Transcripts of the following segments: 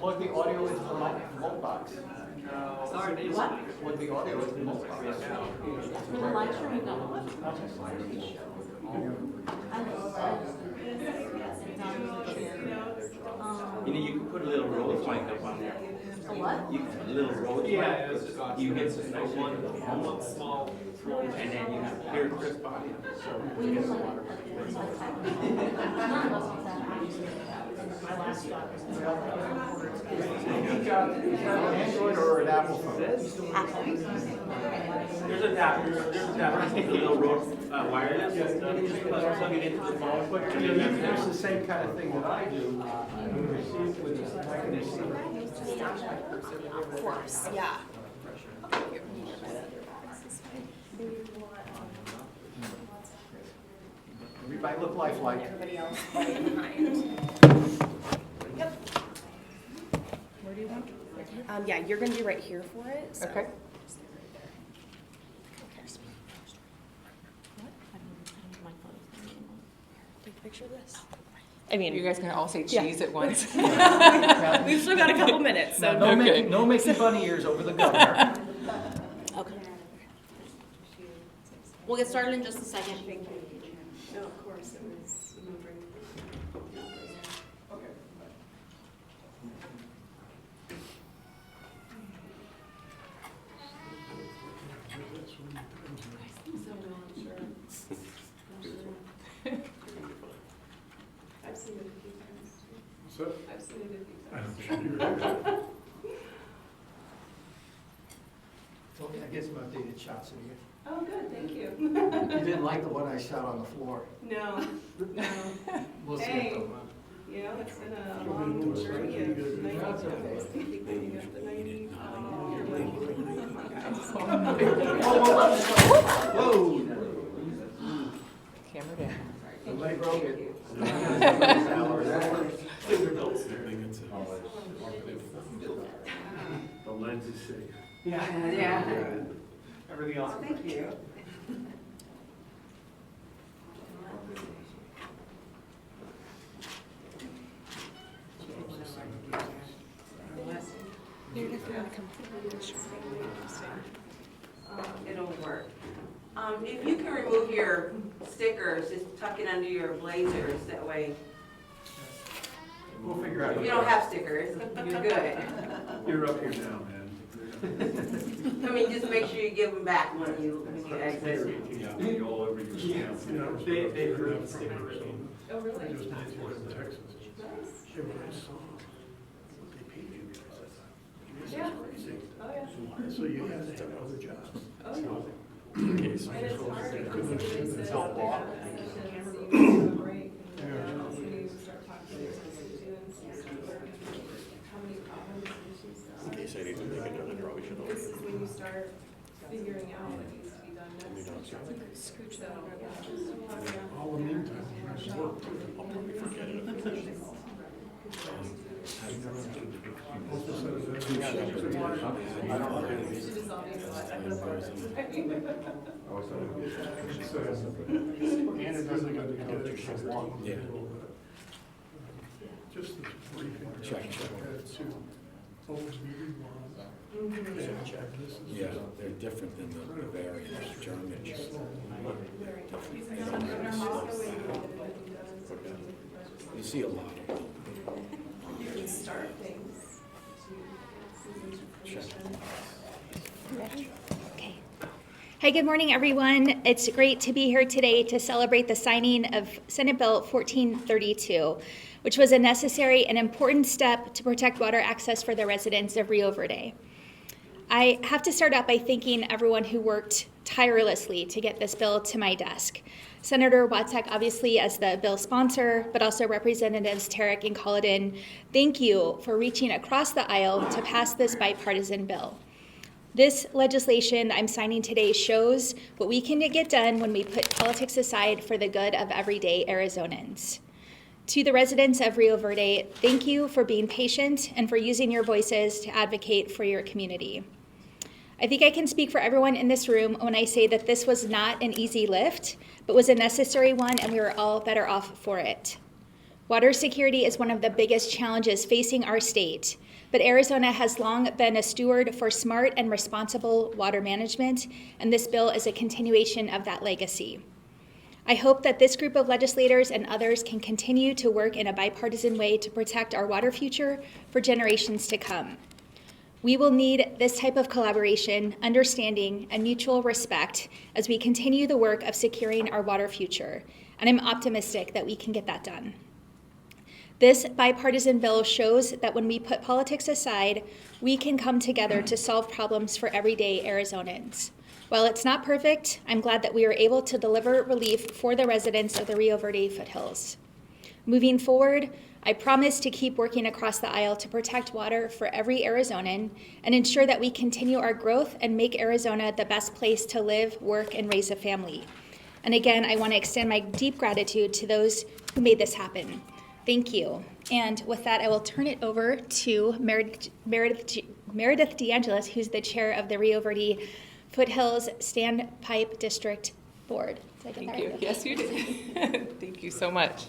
Plug the audio into the mic box. What? Plug the audio into the mic box. For the live stream, we've got one. You know, you can put a little rose mic up on there. A what? You can put a little rose Yeah, mic. You get one small, and then you have clear, crisp audio. We use like none of us use that. My last job was You got an Android or an Apple phone? There's a adapter. Take a little rose wireless. Just plug it into the phone. It's the same kind of thing that I do. I can receive. Of course, yeah. Everybody look lifelike. Everybody else way behind. Yep. Where do you want? Yeah, you're gonna be right here for it, so. Okay. Take a picture of this. I mean, You guys can all say cheese at once. We've still got a couple minutes, so. No making bunny ears over the governor. Okay. We'll get started in just a second. No, of course, it was moving. I've seen it a few times. So, I've seen it a few I'm times. sure. Okay, I get some updated shots of you. Oh, good, thank you. You didn't like the one I shot on the floor. No, no. We'll see Hey. it though. You know, it's been a long journey of 90 times. Keeping up the 90. Whoa! Camera down. Somebody broke it. The lens is safe. Yeah. Everything else. Thank you. It'll work. If you can remove your stickers, just tuck it under your blazers, that way We'll figure out. you don't have stickers, you're good. You're up here now, man. I mean, just make sure you give them back when you exit. Yeah, all over your stamp. You know, they heard the sticker regime. Oh, really? Just did it in Texas. Yeah, when I saw what they paid you guys, I thought, this Yeah. is crazy. Oh, yeah. So you had to have other jobs. Oh, yeah. Okay, so And it's hard I because couldn't somebody understand says that. that they have positions, so you take a break, and then you start talking to your constituents, and start learning how many problems and issues there are. They say they do make another draw, we should all. This is when you start figuring out what needs to be done next. Scooch that over. All the meantime, I was work too. I'll probably forget it eventually. Both the sets of them. I don't know. And it doesn't get to get extra long. Yeah. Just the briefing. Check. To open meeting laws. Check this is. Yeah, they're different than the variants, German. You see a lot of them. You can start things. Okay. Hi, good morning, everyone. It's great to be here today to celebrate the signing of Senate Bill 1432, which was a necessary and important step to protect water access for the residents of Rio Verde. I have to start out by thanking everyone who worked tirelessly to get this bill to my desk. Senator Watzek, obviously, as the bill sponsor, but also Representatives Tarek and Culloden, thank you for reaching across the aisle to pass this bipartisan bill. This legislation I'm signing today shows what we can get done when we put politics aside for the good of everyday Arizonans. To the residents of Rio Verde, thank you for being patient and for using your voices to advocate for your community. I think I can speak for everyone in this room when I say that this was not an easy lift, but was a necessary one, and we were all better off for it. Water security is one of the biggest challenges facing our state, but Arizona has long been a steward for smart and responsible water management, and this bill is a continuation of that legacy. I hope that this group of legislators and others can continue to work in a bipartisan way to protect our water future for generations to come. We will need this type of collaboration, understanding, and mutual respect as we continue the work of securing our water future, and I'm optimistic that we can get that done. This bipartisan bill shows that when we put politics aside, we can come together to solve problems for everyday Arizonans. While it's not perfect, I'm glad that we are able to deliver relief for the residents of the Rio Verde foothills. Moving forward, I promise to keep working across the aisle to protect water for every Arizonan and ensure that we continue our growth and make Arizona the best place to live, work, and raise a family. And again, I want to extend my deep gratitude to those who made this happen. Thank you. And with that, I will turn it over to Meredith DeAngelis, who's the chair of the Rio Verde Foothills Standpipe District Board. Did I get that Thank you. right? Yes, you did. Thank you so much.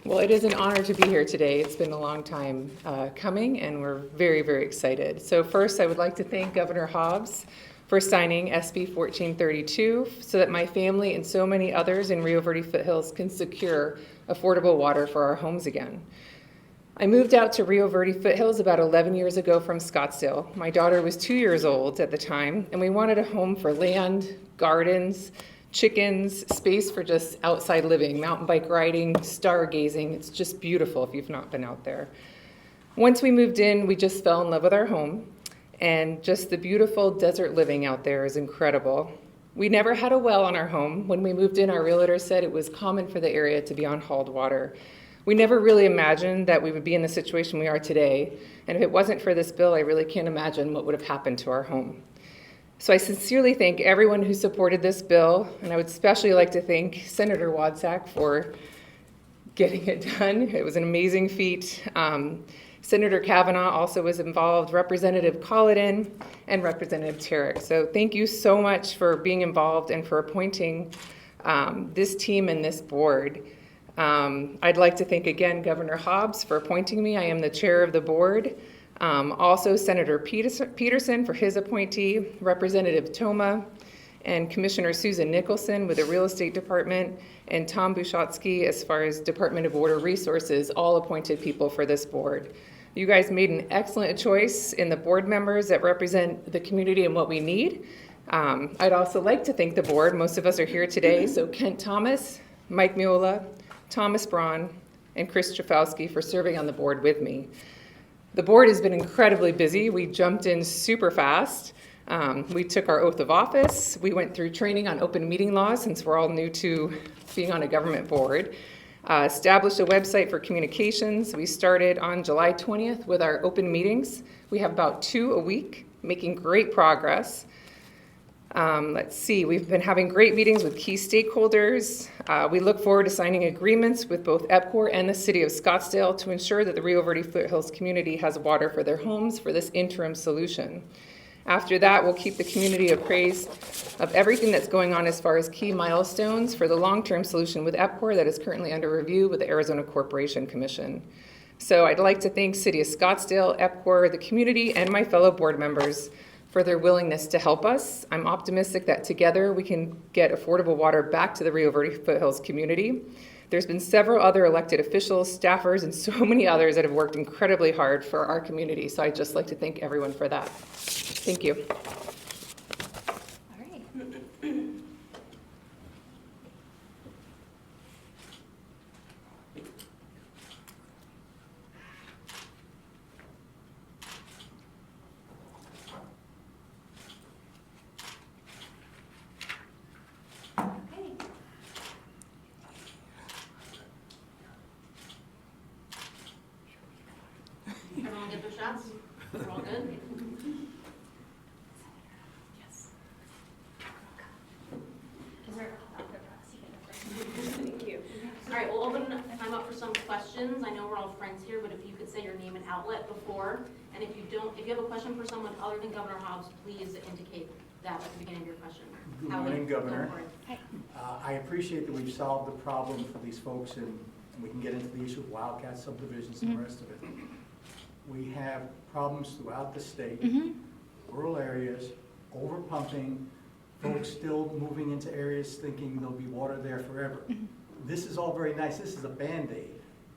Well, it is an honor to be here today. It's been a long time coming, and we're very, very excited. So first, I would like to thank Governor Hobbs for signing SB 1432 so that my family and so many others in Rio Verde Foothills can secure affordable water for our homes again. I moved out to Rio Verde Foothills about 11 years ago from Scottsdale. My daughter was 2 years old at the time, and we wanted a home for land, gardens, chickens, space for just outside living, mountain bike riding, stargazing. It's just beautiful if you've not been out there. Once we moved in, we just fell in love with our home, and just the beautiful desert living out there is incredible. We never had a well on our home. When we moved in, our realtor said it was common for the area to be on hauled water. We never really imagined that we would be in the situation we are today, and if it wasn't for this bill, I really can't imagine what would have happened to our home. So I sincerely thank everyone who supported this bill, and I would especially like to thank Senator Wadsack for getting it done. It was an amazing feat. Senator Kavanaugh also was involved, Representative Colladin, and Representative Tarek. So thank you so much for being involved and for appointing this team and this board. I'd like to thank again Governor Hobbs for appointing me. I am the chair of the board. Also Senator Peterson for his appointee, Representative Toma, and Commissioner Susan Nicholson with the Real Estate Department, and Tom Bushotsky as far as Department of Water Resources, all appointed people for this board. You guys made an excellent choice in the board members that represent the community and what we need. I'd also like to thank the board. Most of us are here today, so Kent Thomas, Mike Miola, Thomas Braun, and Chris Strafowski for serving on the board with me. The board has been incredibly busy. We jumped in super fast. We took our oath of office. We went through training on open meeting laws since we're all new to being on a government board. Established a website for communications. We started on July 20th with our open meetings. We have about 2 a week, making great progress. Let's see, we've been having great meetings with key stakeholders. We look forward to signing agreements with both EPCOR and the City of Scottsdale to ensure that the Rio Verde Foothills community has water for their homes for this interim solution. After that, we'll keep the community appraised of everything that's going on as far as key milestones for the long-term solution with EPCOR that is currently under review with the Arizona Corporation Commission. So I'd like to thank City of Scottsdale, EPCOR, the community, and my fellow board members for their willingness to help us. I'm optimistic that together we can get affordable water back to the Rio Verde Foothills community. There's been several other elected officials, staffers, and so many others that have worked incredibly hard for our community. So I'd just like to thank everyone for that. Thank you. All right. Okay. Everyone get their shots? We're all good? Is there? Thank you. All right, we'll open time up for some questions. I know we're all friends here, but if you could say your name and outlet before, and if you have a question for someone other than Governor Hobbs, please indicate that at the beginning of your question. Good How we morning, go Governor. forward. I appreciate that we've solved the problem for these folks and we can get into the issue of wildcat subdivisions and the rest of it. We have problems throughout the state, rural areas, over pumping, folks still moving into areas thinking there'll be water there forever. This is all very nice. This is a Band-Aid.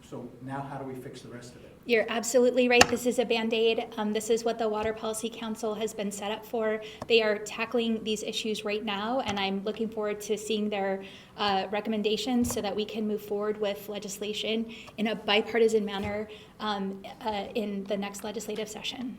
So now how do we fix the rest of it? You're absolutely right. This is a Band-Aid. This is what the Water Policy Council has been set up for. They are tackling these issues right now, and I'm looking forward to seeing their recommendations so that we can move forward with legislation in a bipartisan manner in the next legislative session.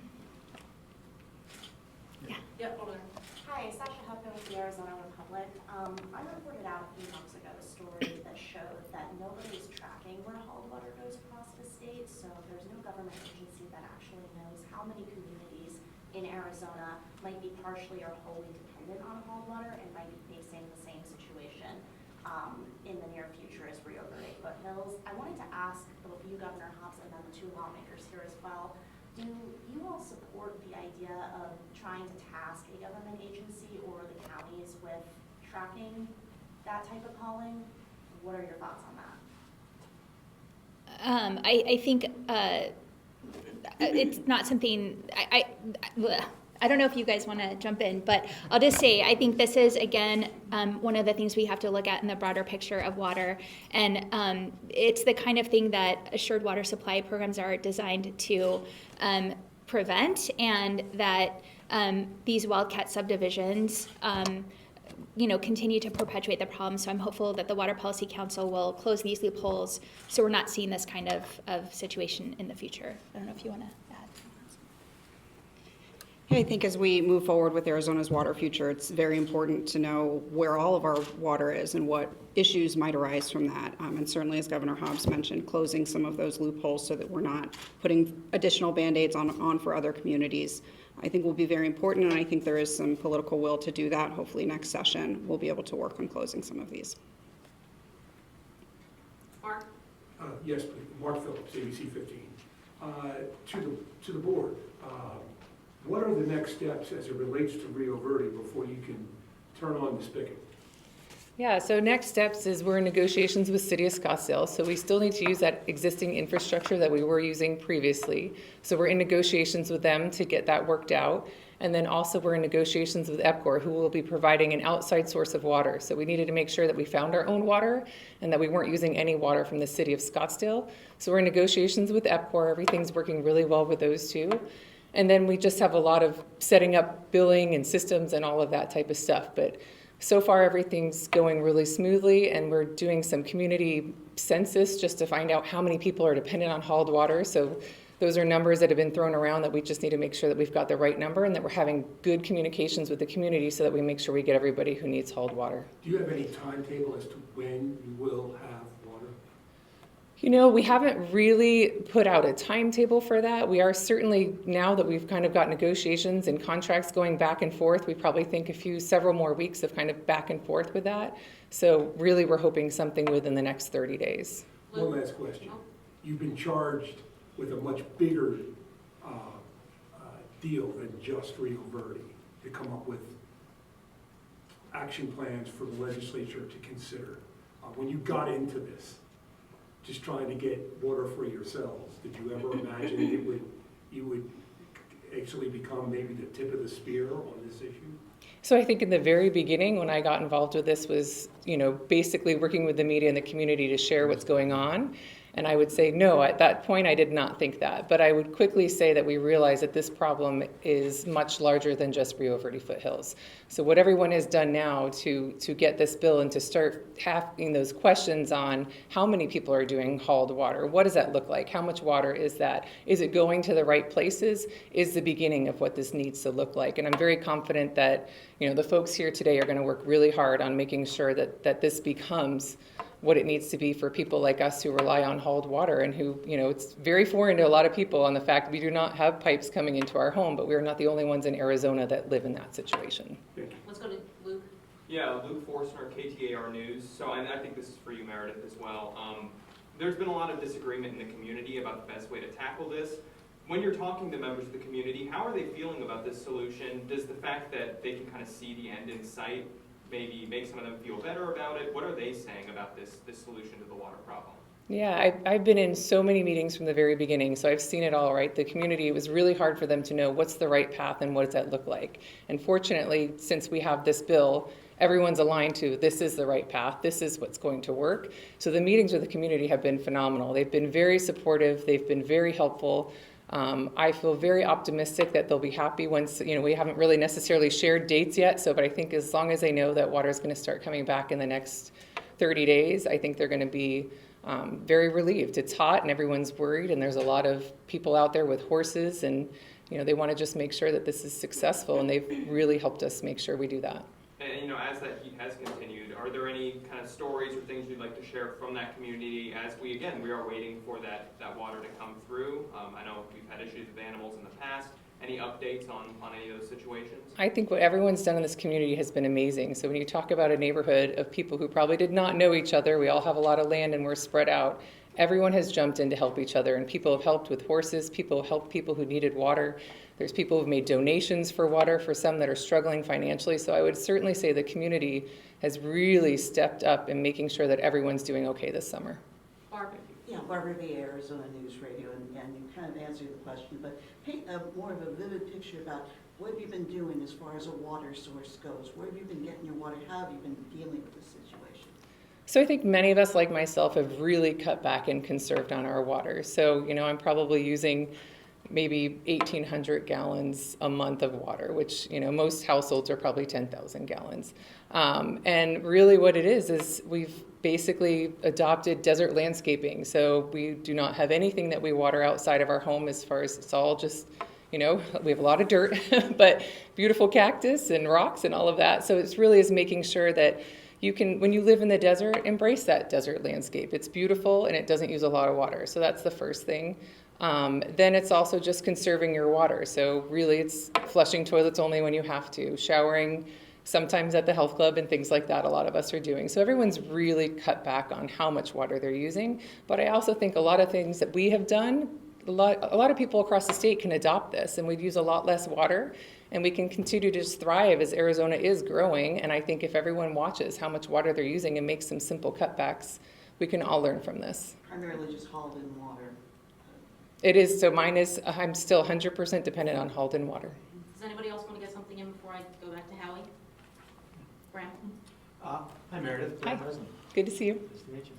Yeah. Yep, over there. Hi, Sasha Huffman with the Arizona Republic. I reported out a few months ago a story that showed that nobody's tracking where hauled water goes across the state, so there's no government agency that actually knows how many communities in Arizona might be partially or wholly dependent on hauled water and might be facing the same situation in the near future as Rio Verde foothills. I wanted to ask both you, Governor Hobbs, and then the two lawmakers here as well, do you all support the idea of trying to task a government agency or the counties with tracking that type of hauling? What are your thoughts on that? I think it's not something, I don't know if you guys want to jump in, but I'll just say, I think this is, again, one of the things we have to look at in the broader picture of water. And it's the kind of thing that assured water supply programs are designed to prevent, and that these wildcat subdivisions continue to perpetuate the problem. So I'm hopeful that the Water Policy Council will close these loopholes so we're not seeing this kind of situation in the future. I don't know if you want to add. I think as we move forward with Arizona's water future, it's very important to know where all of our water is and what issues might arise from that. And certainly, as Governor Hobbs mentioned, closing some of those loopholes so that we're not putting additional Band-Aids on for other communities, I think will be very important. And I think there is some political will to do that. Hopefully next session, we'll be able to work on closing some of these. Mark? Yes, please. Mark Phillips, ABC 15. To the board, what are the next steps as it relates to Rio Verde before you can turn on the spigot? Yeah, so next steps is we're in negotiations with City of Scottsdale, so we still need to use that existing infrastructure that we were using previously. So we're in negotiations with them to get that worked out. And then also we're in negotiations with EPCOR, who will be providing an outside source of water. So we needed to make sure that we found our own water and that we weren't using any water from the City of Scottsdale. So we're in negotiations with EPCOR. Everything's working really well with those two. And then we just have a lot of setting up billing and systems and all of that type of stuff. But so far, everything's going really smoothly, and we're doing some community census just to find out how many people are dependent on hauled water. So those are numbers that have been thrown around that we just need to make sure that we've got the right number and that we're having good communications with the community so that we make sure we get everybody who needs hauled water. Do you have any timetable as to when you will have water? You know, we haven't really put out a timetable for that. We are certainly, now that we've kind of got negotiations and contracts going back and forth, we probably think several more weeks of kind of back and forth with that. So really, we're hoping something within the next 30 days. One last question. You've been charged with a much bigger deal than just Rio Verde to come up with action plans for the legislature to consider. When you got into this, just trying to get water for yourselves, did you ever imagine you would actually become maybe the tip of the spear on this issue? So I think in the very beginning, when I got involved with this, was, basically working with the media and the community to share what's going on. And I would say, no, at that point, I did not think that. But I would quickly say that we realize that this problem is much larger than just Rio Verde foothills. So what everyone has done now to get this bill and to start having those questions on how many people are doing hauled water, what does that look like? How much water is that? Is it going to the right places? Is the beginning of what this needs to look like. And I'm very confident that, the folks here today are going to work really hard on making sure that this becomes what it needs to be for people like us who rely on hauled water and who, it's very foreign to a lot of people on the fact we do not have pipes coming into our home, but we are not the only ones in Arizona that live in that situation. Let's go to Luke. Yeah, Luke Forstner, KTAR News. So I think this is for you, Meredith, as well. There's been a lot of disagreement in the community about the best way to tackle this. when you're talking to members of the community, how are they feeling about this solution? Does the fact that they can kind of see the end in sight maybe make some of them feel better about it? What are they saying about this solution to the water problem? Yeah, I've been in so many meetings from the very beginning, so I've seen it all, right? The community, it was really hard for them to know what's the right path and what does that look like. And fortunately, since we have this bill, everyone's aligned to this is the right path, this is what's going to work. So the meetings with the community have been phenomenal. They've been very supportive, they've been very helpful. I feel very optimistic that they'll be happy once, we haven't really necessarily shared dates yet, but I think as long as they know that water is going to start coming back in the next 30 days, I think they're going to be very relieved. It's hot and everyone's worried, and there's a lot of people out there with horses, and they want to just make sure that this is successful, and they've really helped us make sure we do that. And as that heat has continued, are there any kind of stories or things you'd like to share from that community as we are waiting for that water to come through? I know we've had issues with animals in the past. Any updates on any of those situations? I think what everyone's done in this community has been amazing. So when you talk about a neighborhood of people who probably did not know each other, we all have a lot of land and we're spread out, everyone has jumped in to help each other, and people have helped with horses, people have helped people who needed water. There's people who've made donations for water for some that are struggling financially. So I would certainly say the community has really stepped up in making sure that everyone's doing okay this summer. Barbara. Yeah, Barbara Verde, Arizona News Radio, and you kind of answered the question, but paint more of a vivid picture about what have you been doing as far as a water source goes? Where have you been getting your water? How have you been dealing with the situation? So I think many of us, like myself, have really cut back and conserved on our water. So, I'm probably using maybe 1,800 gallons a month of water, which, most households are probably 10,000 gallons. And really what it is we've basically adopted desert landscaping. So we do not have anything that we water outside of our home, as far as it's all just, we have a lot of dirt, but beautiful cactus and rocks and all of that. So it's really is making sure that you can, when you live in the desert, embrace that desert landscape. It's beautiful and it doesn't use a lot of water. So that's the first thing. Then it's also just conserving your water. So really it's flushing toilets only when you have to, showering sometimes at the health club and things like that a lot of us are doing. So everyone's really cut back on how much water they're using. But I also think a lot of things that we have done, a lot of people across the state can adopt this, and we'd use a lot less water, and we can continue to just thrive as Arizona is growing. And I think if everyone watches how much water they're using and makes some simple cutbacks, we can all learn from this. Primarily just hauled in water. It is, so mine is, I'm still 100% dependent on hauled in water. Does anybody else want to get something in before I go back to Howie? Graham? Hi, Meredith. Hi. President. Good to see you. Nice to meet you.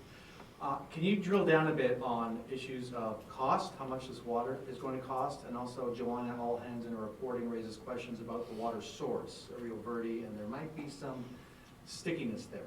Can you drill down a bit on issues of cost, how much this water is going to cost? And also, Joanna All Hands in her reporting raises questions about the water source, Rio Verde, and there might be some stickiness there.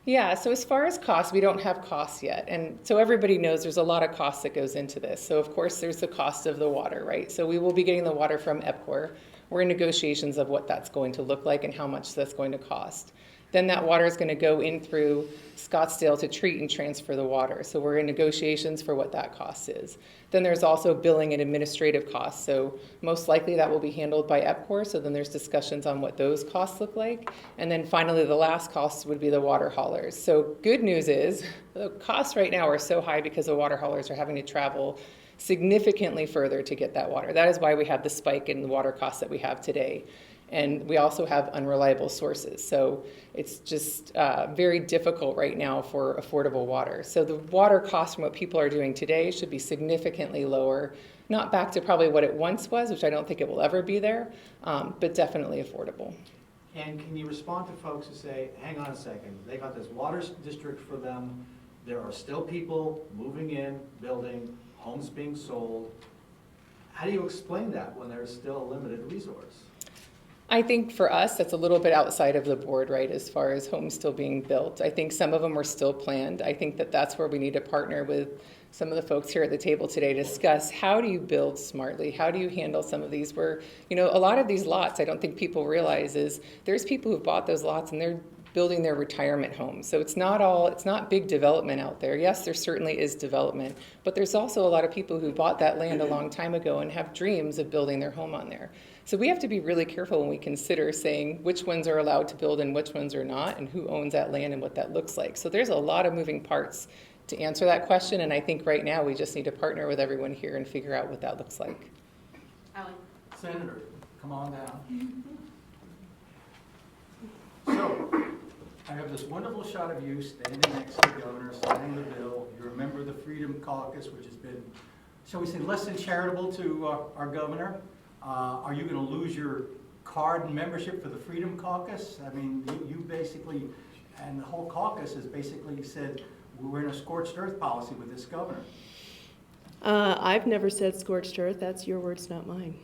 Yeah, so as far as costs, we don't have costs yet. And so everybody knows there's a lot of cost that goes into this. So of course there's the cost of the water, right? So we will be getting the water from EPCOR. We're in negotiations of what that's going to look like and how much that's going to cost. Then that water is going to go in through Scottsdale to treat and transfer the water. So we're in negotiations for what that cost is. Then there's also billing and administrative costs. So most likely that will be handled by EPCOR. So then there's discussions on what those costs look like. And then finally the last cost would be the water haulers. So good news is the costs right now are so high because the water haulers are having to travel significantly further to get that water. That is why we have the spike in the water costs that we have today. And we also have unreliable sources. So it's just very difficult right now for affordable water. So the water cost from what people are doing today should be significantly lower, not back to probably what it once was, which I don't think it will ever be there, but definitely affordable. And can you respond to folks who say, hang on a second, they got this water district for them, there are still people moving in, building, homes being sold. How do you explain that when there's still a limited resource? I think for us, that's a little bit outside of the board, right, as far as homes still being built. I think some of them are still planned. I think that that's where we need to partner with some of the folks here at the table today to discuss how do you build smartly? How do you handle some of these where, a lot of these lots, I don't think people realize is there's people who've bought those lots and they're building their retirement homes. So it's not big development out there. Yes, there certainly is development, but there's also a lot of people who bought that land a long time ago and have dreams of building their home on there. So we have to be really careful when we consider saying which ones are allowed to build and which ones are not, and who owns that land and what that looks like. So there's a lot of moving parts to answer that question, and I think right now we just need to partner with everyone here and figure out what that looks like. Ally. Senator, come on down. So, I have this wonderful shot of you standing next to the governor, signing the bill. You're a member of the Freedom Caucus, which has been, shall we say, less than charitable to our governor. Are you going to lose your card and membership for the Freedom Caucus? I mean, you basically, and the whole caucus has basically said, we're in a scorched earth policy with this governor. I've never said scorched earth. That's your words, not mine.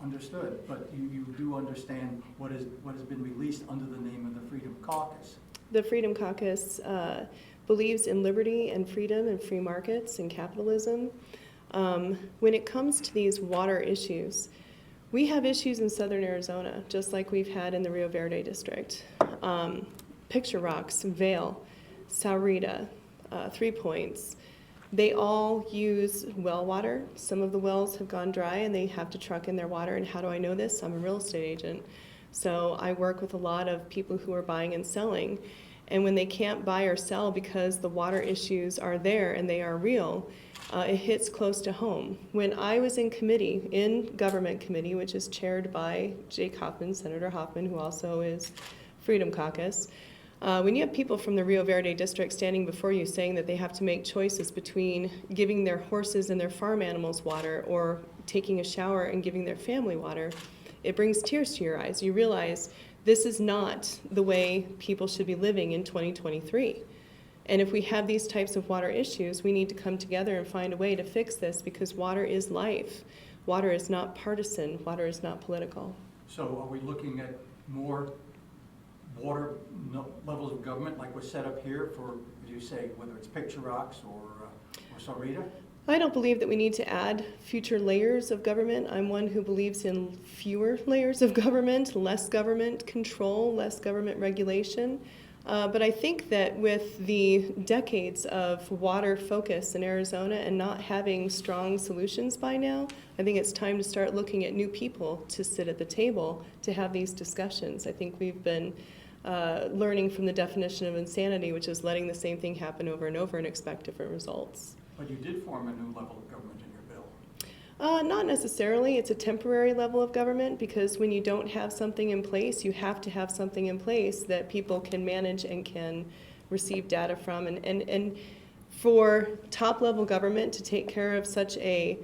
Understood, but you do understand what has been released under the name of the Freedom Caucus. The Freedom Caucus believes in liberty and freedom and free markets and capitalism. When it comes to these water issues, we have issues in southern Arizona, just like we've had in the Rio Verde district. Picture Rocks, Vail, Saurita, 3 Points. They all use well water. Some of the wells have gone dry and they have to truck in their water. And how do I know this? I'm a real estate agent. So I work with a lot of people who are buying and selling. And when they can't buy or sell because the water issues are there and they are real, it hits close to home. When I was in committee, in government committee, which is chaired by Jake Hoffman, Senator Hoffman, who also is Freedom Caucus, when you have people from the Rio Verde district standing before you saying that they have to make choices between giving their horses and their farm animals water or taking a shower and giving their family water, it brings tears to your eyes. You realize this is not the way people should be living in 2023. And if we have these types of water issues, we need to come together and find a way to fix this because water is life. Water is not partisan. Water is not political. So are we looking at more water levels of government like was set up here for, as you say, whether it's Picture Rocks or Saurita? I don't believe that we need to add future layers of government. I'm one who believes in fewer layers of government, less government control, less government regulation. But I think that with the decades of water focus in Arizona and not having strong solutions by now, I think it's time to start looking at new people to sit at the table to have these discussions. I think we've been learning from the definition of insanity, which is letting the same thing happen over and over and expect different results. But you did form a new level of government in your bill. Not necessarily. It's a temporary level of government because when you don't have something in place, you have to have something in place that people can manage and can receive data from. And for top-level government to take care of such a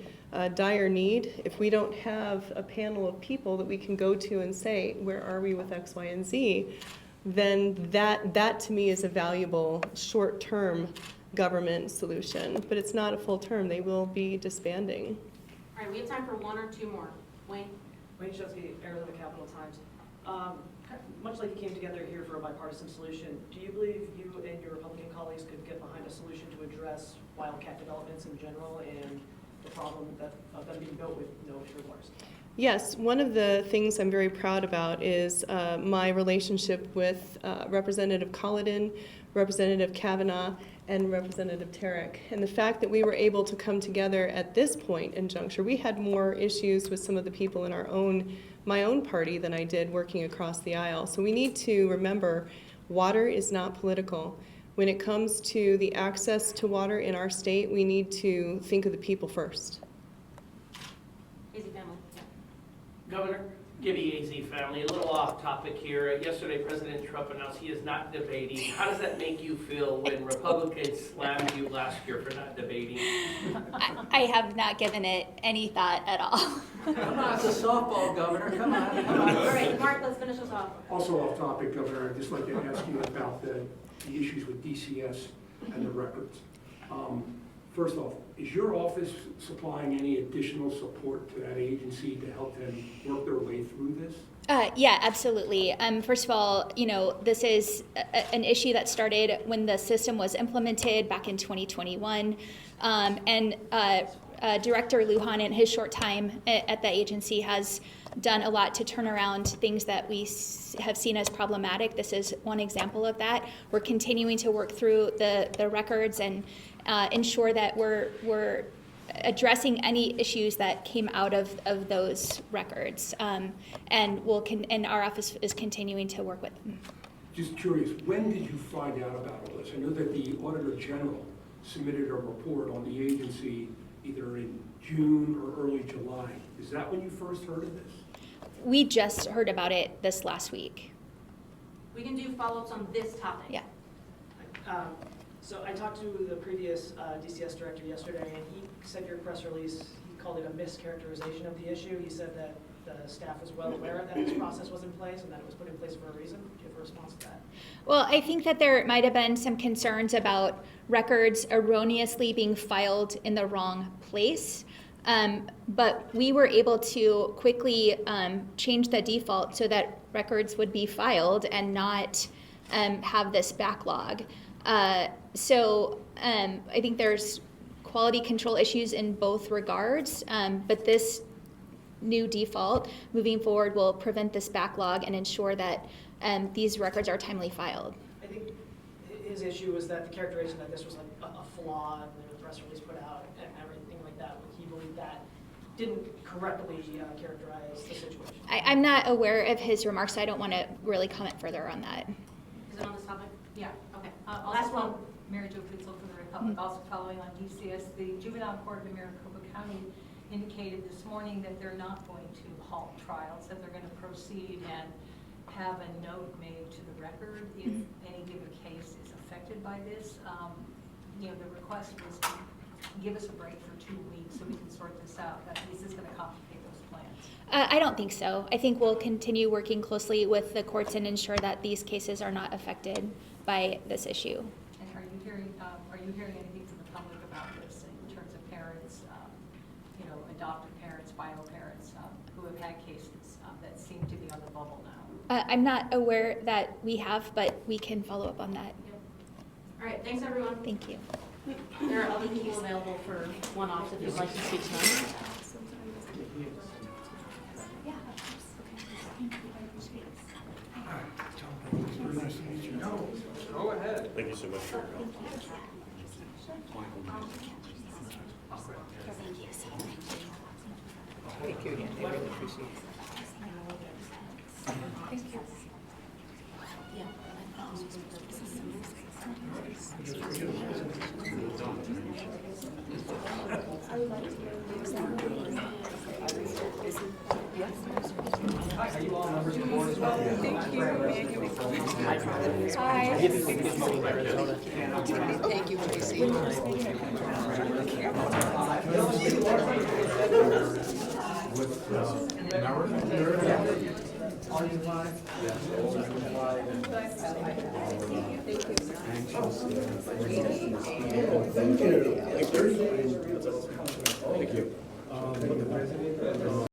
dire need, if we don't have a panel of people that we can go to and say, where are we with X, Y, and Z, then that to me is a valuable short-term government solution. But it's not a full term. They will be disbanding. All right, we have time for one or two more. Wayne? Wayne Shesky, Arizona Capital Times. Much like you came together here for a bipartisan solution, do you believe you and your Republican colleagues could get behind a solution to address wildcat developments in general and the problem of them being built with no assured waters? Yes, one of the things I'm very proud about is my relationship with Representative Collin, Representative Kavanaugh, and Representative Tarek. And the fact that we were able to come together at this point in juncture, we had more issues with some of the people in my own party than I did working across the aisle. So we need to remember water is not political. When it comes to the access to water in our state, we need to think of the people first. Easy family. Governor, Gibby AZ family, a little off topic here. Yesterday, President Trump announced he is not debating. How does that make you feel when Republicans slammed you last year for not debating? I have not given it any thought at all. Come on, it's a softball, Governor. Come on. All right, Mark, let's finish this off. Also off topic, Governor, I'd just like to ask you about the issues with DCS and the records. First off, is your office supplying any additional support to that agency to help them work their way through this? Yeah, absolutely. First of all, this is an issue that started when the system was implemented back in 2021. Director Lujan, in his short time at the agency, has done a lot to turn around things that we have seen as problematic. This is one example of that. We're continuing to work through the records and ensure that we're addressing any issues that came out of those records. And our office is continuing to work with them. Just curious, when did you find out about all this? I know that the Auditor General submitted a report on the agency either in June or early July. Is that when you first heard of this? We just heard about it this last week. We can do follow-ups on this topic. Yeah. So I talked to the previous DCS director yesterday, and he said your press release, he called it a mischaracterization of the issue. He said that the staff was well aware that this process was in place and that it was put in place for a reason. Do you have a response to that? Well, I think that there might have been some concerns about records erroneously being filed in the wrong place. But we were able to quickly change the default so that records would be filed and not have this backlog. So I think there's quality control issues in both regards, but this new default moving forward will prevent this backlog and ensure that these records are timely filed. I think his issue was that the characterization that this was like a flaw in the press release put out and everything like that. He believed that didn't correctly characterize the situation. I'm not aware of his remarks, so I don't want to really comment further on that. Is it on this topic? Yeah. Okay. Last one, Mary Jo Fitzel from the Republic, also following on DCS. The Juvenile Court of Maricopa County indicated this morning that they're not going to halt trials, that they're going to proceed and have a note made to the record if any given case is affected by this. You know, the request was to give us a break for 2 weeks so we can sort this out. But is this going to complicate those plans? I don't think so. I think we'll continue working closely with the courts and ensure that these cases are not affected by this issue. And are you hearing anything from the public about this in terms of parents, you know, adoptive parents, bio parents who have had cases that seem to be on the bubble now? I'm not aware that we have, but we can follow up on that. All right, thanks everyone. Thank you. There are other people available for one-offs if you'd like to speak to them. Go ahead. Thank you so much for your help. Thank you again. I really appreciate it. Thank you. Hi, are you all members of the board as well? Thank you. Hi. Thank you, Tracy. Are you live? Thank you.